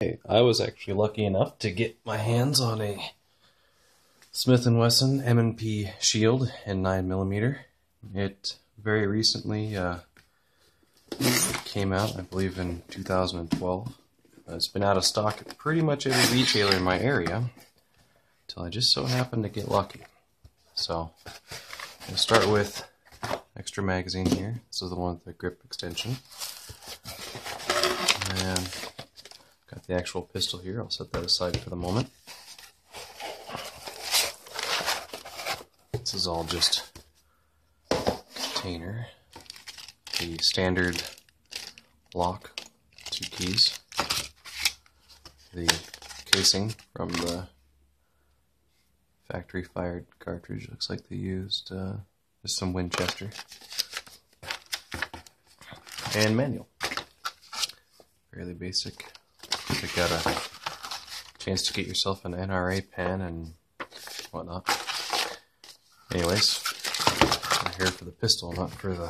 Hey, I was actually lucky enough to get my hands on a Smith & Wesson M&P shield in 9mm. It very recently came out, I believe in 2012. It's been out of stock at pretty much every retailer in my area until I just so happened to get lucky. So, I'll start with extra magazine here. This is the one with the grip extension. And got the actual pistol here. I'll set that aside for the moment. This is all just container. The standard lock, 2 keys. The casing from the factory fired cartridge. Looks like they used just some Winchester. And manual. Fairly basic. If you got a chance to get yourself an NRA pen and whatnot. Anyways, I'm here for the pistol, not for the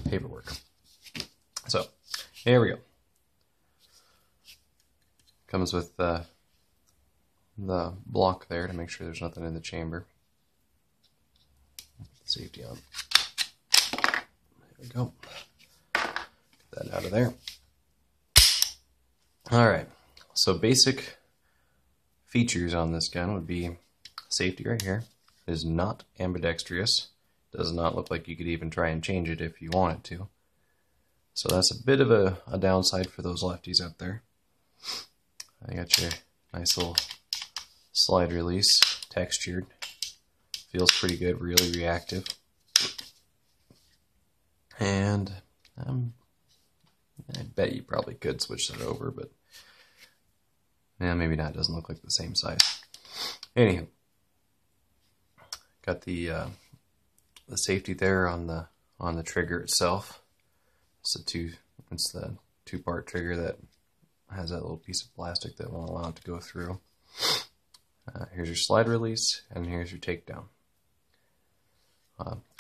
paperwork. So, here we go. Comes with the block there to make sure there's nothing in the chamber. Safety on. There we go. That out of there. Alright, so basic features on this gun would be safety right here. It is not ambidextrous. Does not look like you could even try and change it if you wanted to. So that's a bit of a downside for those lefties out there. I got your nice little slide release, textured. Feels pretty good, really reactive. And I bet you probably could switch that over, but yeah, maybe not. It doesn't look like the same size. Anywho, got the safety there on the trigger itself. It's the two-part trigger that has that little piece of plastic that won't allow it to go through. Here's your slide release, and here's your takedown.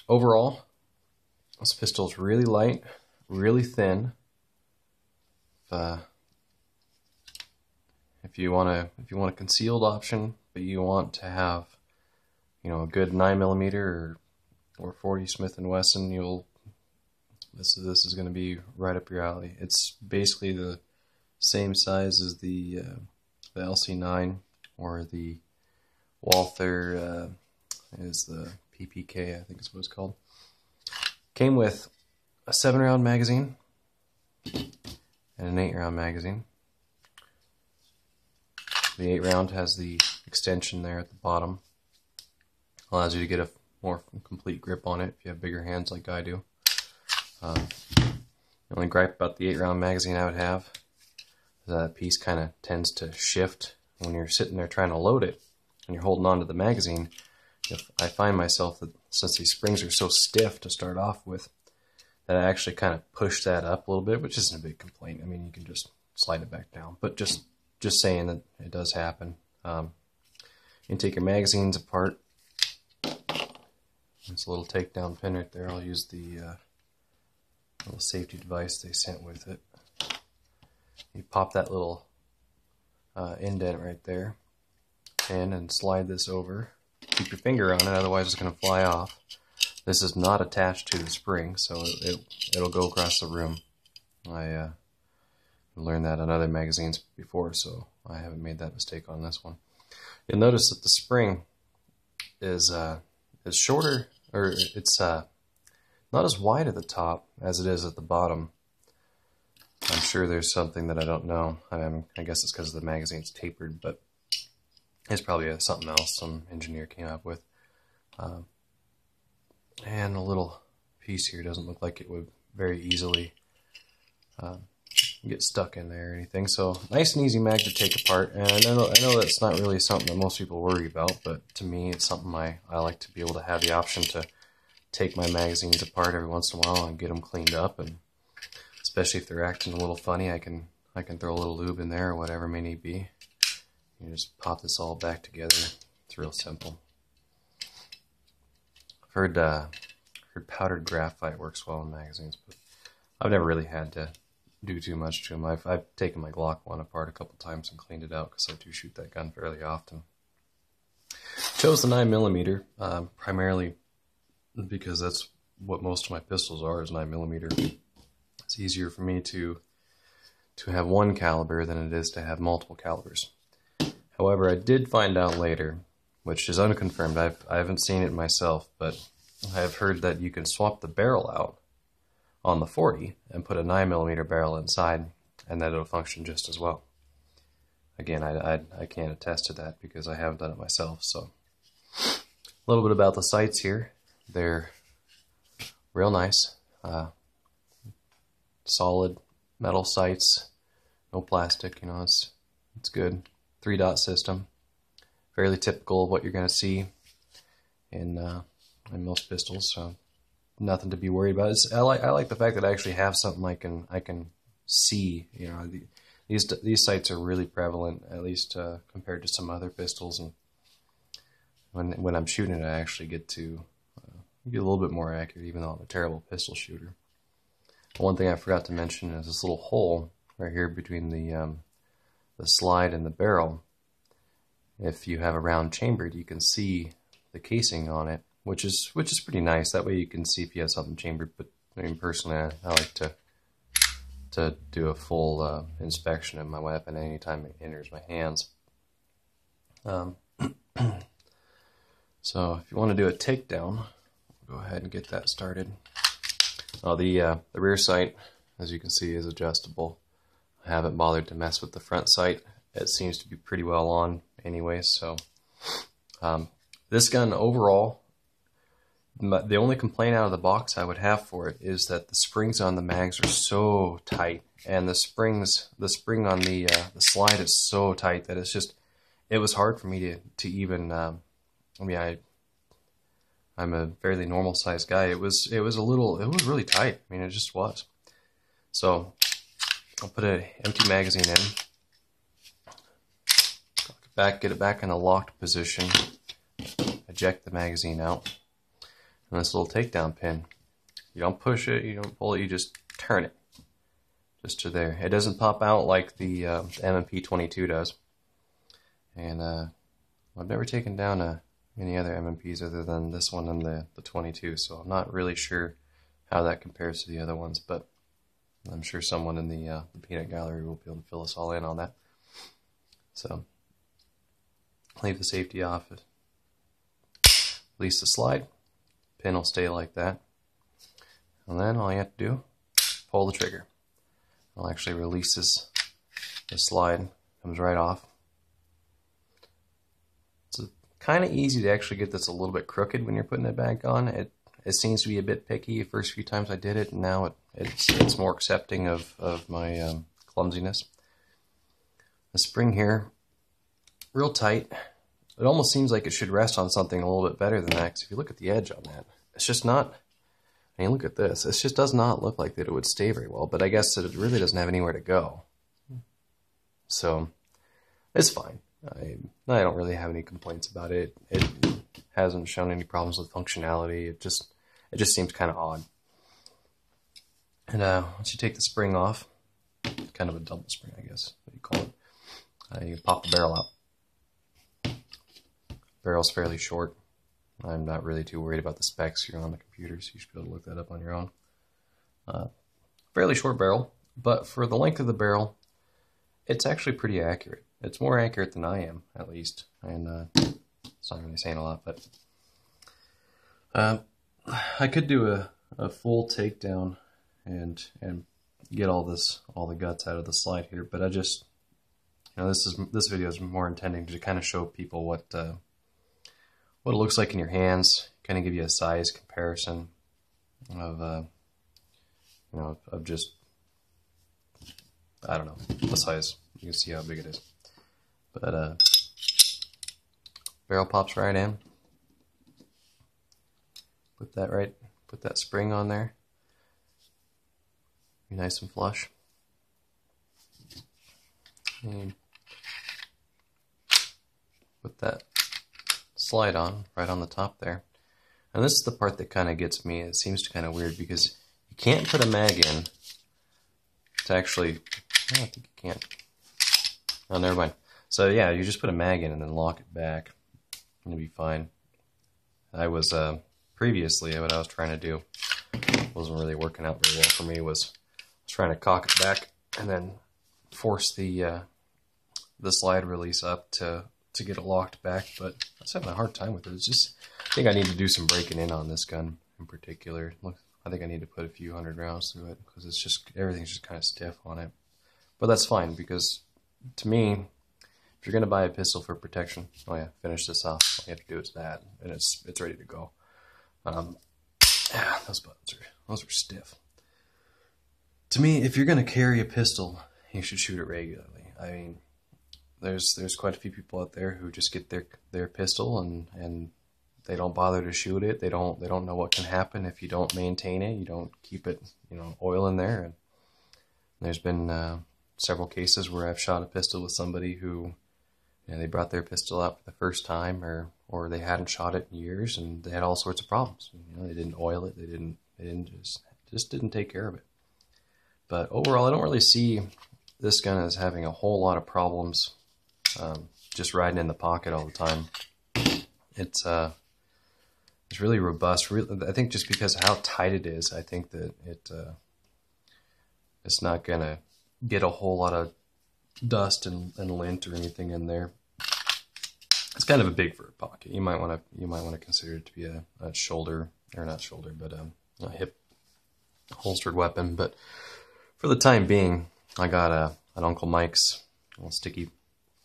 Overall, this pistol is really light, really thin. If you want a concealed option, but you want to have, a good 9mm or 40 Smith & Wesson, this is going to be right up your alley. It's basically the same size as the LC9 or the Walther is the PPK, I think is what it's called. Came with a 7-round magazine and an 8-round magazine. The 8-round has the extension there at the bottom. Allows you to get a more complete grip on it if you have bigger hands like I do. The only gripe about the 8-round magazine I would have is that piece kind of tends to shift when you're sitting there trying to load it and you're holding on to the magazine. I find myself that since these springs are so stiff to start off with, that I actually kind of push that up a little bit, which isn't a big complaint. I mean, you can just slide it back down, but just saying that it does happen. You can take your magazines apart. There's a little takedown pin right there. I'll use the little safety device they sent with it. You pop that little indent right there in and slide this over. Keep your finger on it, otherwise it's going to fly off. This is not attached to the spring, so it'll go across the room. I learned that on other magazines before, so I haven't made that mistake on this one. You'll notice that the spring is shorter, or it's not as wide at the top as it is at the bottom. I'm sure there's something that I don't know. I guess it's because the magazine's tapered, but it's probably something else some engineer came up with. And the little piece here doesn't look like it would very easily get stuck in there or anything. So nice and easy mag to take apart. And I know that's not really something that most people worry about, but to me it's something I like to be able to have the option to take my magazines apart every once in a while and get them cleaned up. And especially if they're acting a little funny, I can throw a little lube in there or whatever may need be. You just pop this all back together. It's real simple. I've heard powdered graphite works well in magazines, but I've never really had to do too much to them. I've taken my Glock 1 apart a couple times and cleaned it out because I do shoot that gun fairly often. Chose the 9mm primarily because that's what most of my pistols are, is 9mm. It's easier for me to have one caliber than it is to have multiple calibers. However, I did find out later, which is unconfirmed, I haven't seen it myself, but I have heard that you can swap the barrel out on the 40 and put a 9mm barrel inside, and that it'll function just as well. Again, I can't attest to that because I haven't done it myself. So, a little bit about the sights here. They're real nice, solid metal sights, no plastic. You know, it's good. 3-dot system, fairly typical of what you're going to see in most pistols. So, nothing to be worried about. I like the fact that I actually have something I can see. You know, these sights are really prevalent, at least compared to some other pistols. And when I'm shooting it, I actually get a little bit more accurate, even though I'm a terrible pistol shooter. One thing I forgot to mention is this little hole right here between the slide and the barrel. If you have a round chambered, you can see the casing on it, which is pretty nice. That way you can see if you have something chambered. But I mean, personally, I like to do a full inspection of my weapon anytime it enters my hands. So if you want to do a takedown, go ahead and get that started. The rear sight, as you can see, is adjustable. I haven't bothered to mess with the front sight. It seems to be pretty well on anyway. So this gun overall, the only complaint out of the box I would have for it is that the springs on the mags are so tight, and the spring on the slide is so tight that it was hard for me to even. I mean, I'm a fairly normal sized guy. It was really tight. I mean, it just was. So I'll put an empty magazine in, get it back in a locked position, eject the magazine out. And this little takedown pin, you don't push it, you don't pull it, you just turn it just to there. It doesn't pop out like the M&P 22 does. And I've never taken down any other M&Ps other than this one and the 22, so I'm not really sure how that compares to the other ones, but I'm sure someone in the peanut gallery will be able to fill us all in on that. So leave the safety off, release the slide. Pin will stay like that, and then all you have to do, pull the trigger. I'll actually release the slide, comes right off. It's kind of easy to actually get this a little bit crooked when you're putting it back on. It seems to be a bit picky the first few times I did it, and now it's more accepting of my clumsiness. The spring here, real tight. It almost seems like it should rest on something a little bit better than that, because if you look at the edge on that, it's just not, I mean, look at this. This just does not look like that it would stay very well, but I guess that it really doesn't have anywhere to go. So, it's fine. I don't really have any complaints about it. It hasn't shown any problems with functionality. It just seems kind of odd. And once you take the spring off, kind of a double spring, I guess, what you call it, you pop the barrel out. Barrel's fairly short. I'm not really too worried about the specs here on the computer, so you should be able to look that up on your own. Fairly short barrel, but for the length of the barrel, it's actually pretty accurate. It's more accurate than I am, at least. And it's not really saying a lot, but I could do a full takedown and get all the guts out of the slide here, but I just, this video is more intending to kind of show people what it looks like in your hands, kind of give you a size comparison of of just, I don't know, the size. You can see how big it is. But barrel pops right in. Put that spring on there. Be nice and flush. And put that slide on right on the top there. And this is the part that kind of gets me. It seems kind of weird because you can't put a mag in to actually, I don't think you can. Oh, never mind. So yeah, you just put a mag in and then lock it back, and you'll be fine. I was, previously, what I was trying to do wasn't really working out very well for me, was trying to cock it back and then force the slide release up to get it locked back, but I was having a hard time with it. It's just, I think I need to do some breaking in on this gun in particular. Look, I think I need to put a few hundred rounds through it because it's just, everything's just kind of stiff on it. But that's fine, because to me, if you're going to buy a pistol for protection, oh yeah, finish this off. All you have to do is that, and it's ready to go. Yeah, those buttons are stiff. To me, if you're going to carry a pistol, you should shoot it regularly. I mean, there's quite a few people out there who just get their pistol and they don't bother to shoot it. They don't know what can happen if you don't maintain it. You don't keep it, oil in there. And there's been several cases where I've shot a pistol with somebody who, they brought their pistol out for the first time, or they hadn't shot it in years, and they had all sorts of problems. They didn't oil it. They didn't just didn't take care of it. But overall, I don't really see this gun as having a whole lot of problems. Just riding in the pocket all the time. It's really robust. I think just because of how tight it is, I think that it's not gonna get a whole lot of dust and lint or anything in there. It's kind of a big for a pocket. You might want to consider it to be a shoulder, or not shoulder, but a hip holstered weapon. But for the time being, I got an Uncle Mike's little sticky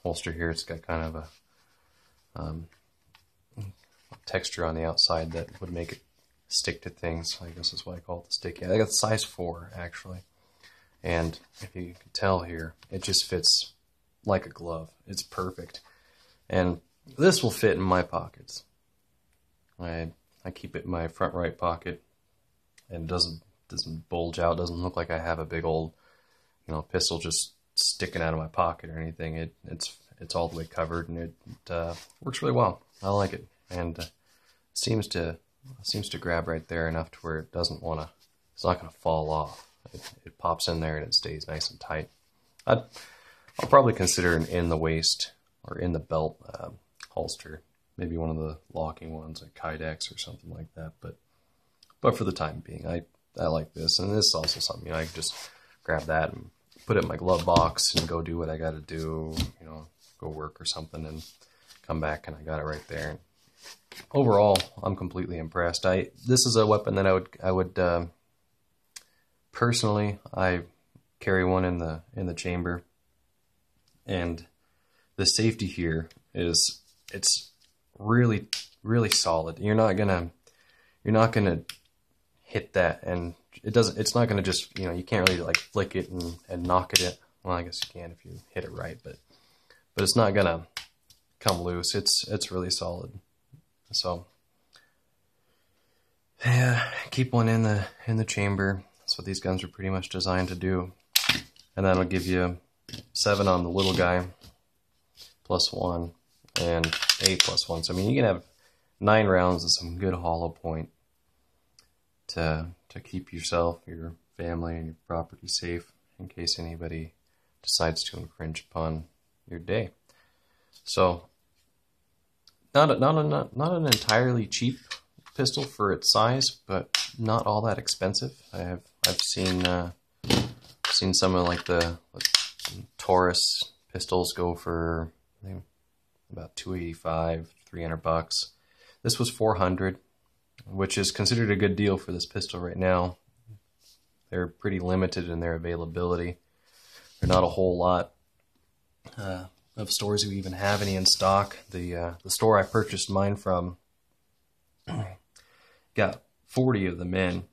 holster here. It's got kind of a texture on the outside that would make it stick to things. I guess that's why I call it the sticky. I got size 4 actually, and if you can tell here, it just fits like a glove. It's perfect, and this will fit in my pockets. I keep it in my front right pocket, and it doesn't bulge out. It doesn't look like I have a big old pistol just sticking out of my pocket or anything. It's all the way covered, and it works really well. I like it, and seems to grab right there enough to where it's not gonna fall off. It pops in there and it stays nice and tight. I'll probably consider an in the waist or in the belt holster, maybe one of the locking ones like Kydex or something like that. But for the time being, I like this, and this is also something I can just grab that and put it in my glove box and go do what I got to do, go work or something, and come back and I got it right there. And overall, I'm completely impressed. This is a weapon that I would personally, I carry one in the chamber, and the safety here it's really, really solid. You're not gonna hit that, and it's not gonna just, you can't really like flick it and knock it. Well, I guess you can if you hit it right, but it's not gonna come loose. It's really solid. So yeah, keep one in the chamber. That's what these guns are pretty much designed to do. And that'll give you 7 on the little guy, +1, and 8 +1. So I mean, you can have 9 rounds of some good hollow point to keep yourself, your family, and your property safe in case anybody decides to infringe upon your day. So not an entirely cheap pistol for its size, but not all that expensive. I've seen some of like the Taurus pistols go for, I think, about $285, $300. This was $400, which is considered a good deal for this pistol right now. They're pretty limited in their availability. They're not a whole lot of stores who even have any in stock. The store I purchased mine from got 40 of them in,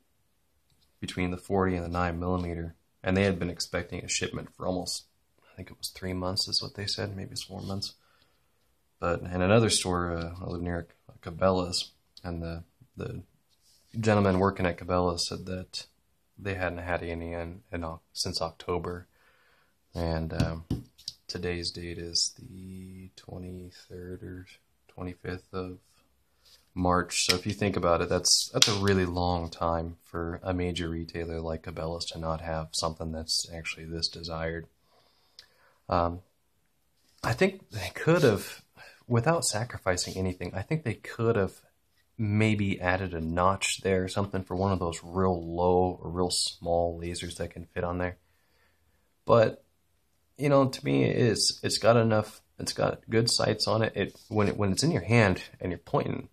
between the 40 and the 9mm, and they had been expecting a shipment for almost, I think it was 3 months is what they said, maybe it's 4 months. But in another store, I live near Cabela's, and the gentleman working at Cabela's said that they hadn't had any in since October, and today's date is the 23rd or 25th of March. So if you think about it, that's a really long time for a major retailer like Cabela's to not have something that's actually this desired. I think they could have, without sacrificing anything, I think they could have maybe added a notch there or something for one of those real low or real small lasers that can fit on there. But, you know, to me, it's got enough, it's got good sights on it. When it's in your hand and you're pointing,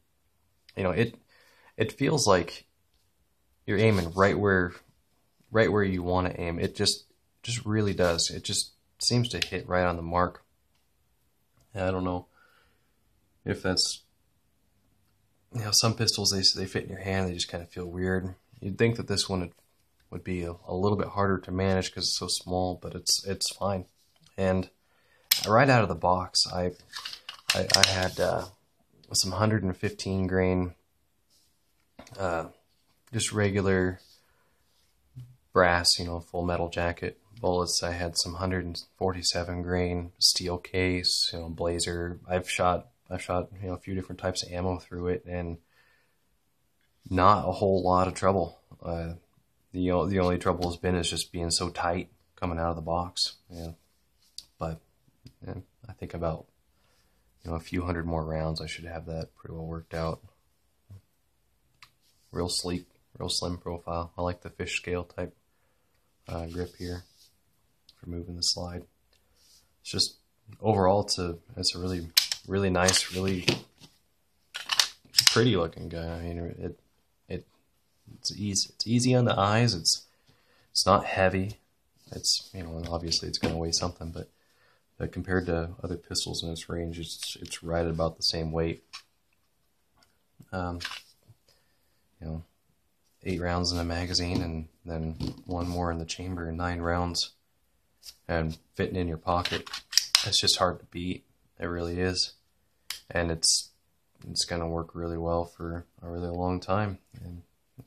you know, it feels like you're aiming right where you want to aim. It just really does. It just seems to hit right on the mark. I don't know if that's, you know, some pistols, they fit in your hand, they just kind of feel weird. You'd think that this one would be a little bit harder to manage because it's so small, but it's fine. And right out of the box, I had some 115 grain, just regular brass, you know, full metal jacket bullets. I had some 147 grain steel case, you know, blazer. I've shot, you know, a few different types of ammo through it, and not a whole lot of trouble. The only trouble has been is just being so tight coming out of the box. Yeah, but yeah, I think about, you know, a few hundred more rounds, I should have that pretty well worked out. Real sleek, real slim profile. I like the fish scale type grip here for moving the slide. It's just overall, it's a really nice, really pretty looking gun. I mean, it's easy on the eyes. It's not heavy. It's, you know, obviously it's going to weigh something, but compared to other pistols in this range, it's right at about the same weight. You know, 8 rounds in a magazine, and then 1 more in the chamber, and 9 rounds, and fitting in your pocket. It's just hard to beat. It really is, and it's going to work really well for a really long time. And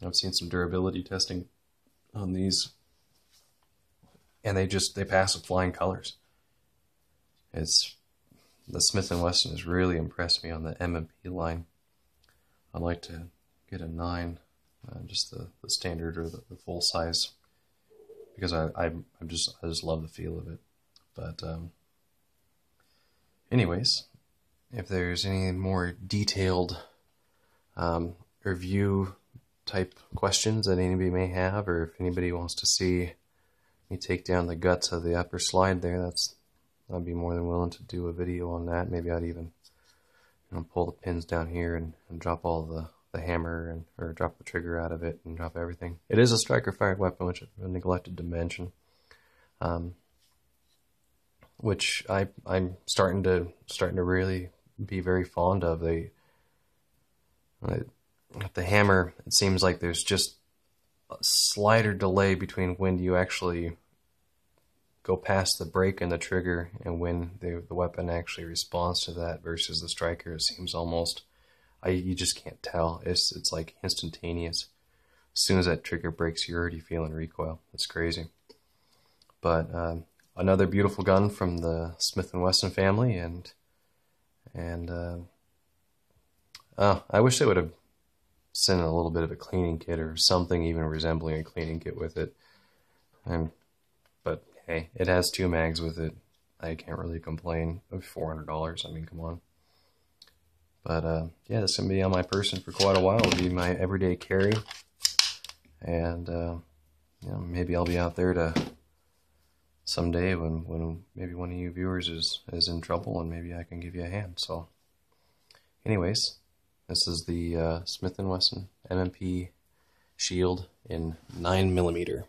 I've seen some durability testing on these, and they pass with flying colors. The Smith & Wesson has really impressed me on the M&P line. I'd like to get a 9, just the standard or the full size, because I just love the feel of it. But anyways, if there's any more detailed review type questions that anybody may have, or if anybody wants to see me take down the guts of the upper slide there, I'd be more than willing to do a video on that. Maybe I'd even, you know, pull the pins down here and drop all the hammer or drop the trigger out of it and drop everything. It is a striker fired weapon, which I neglected to mention, which I'm starting to really be very fond of. The hammer, it seems like there's just a slighter delay between when you actually go past the break in the trigger and when the weapon actually responds to that, versus the striker. It seems almost, you just can't tell. It's like instantaneous. As soon as that trigger breaks, you're already feeling recoil. It's crazy. But another beautiful gun from the Smith & Wesson family, and I wish they would have sent a little bit of a cleaning kit or something even resembling a cleaning kit with it. But hey, it has 2 mags with it. I can't really complain. $400, I mean, come on. But yeah, this is going to be on my person for quite a while. It'll be my everyday carry. And you know, maybe I'll be out there to someday when maybe one of you viewers is in trouble, and maybe I can give you a hand. So anyways, this is the Smith & Wesson M&P Shield in 9mm.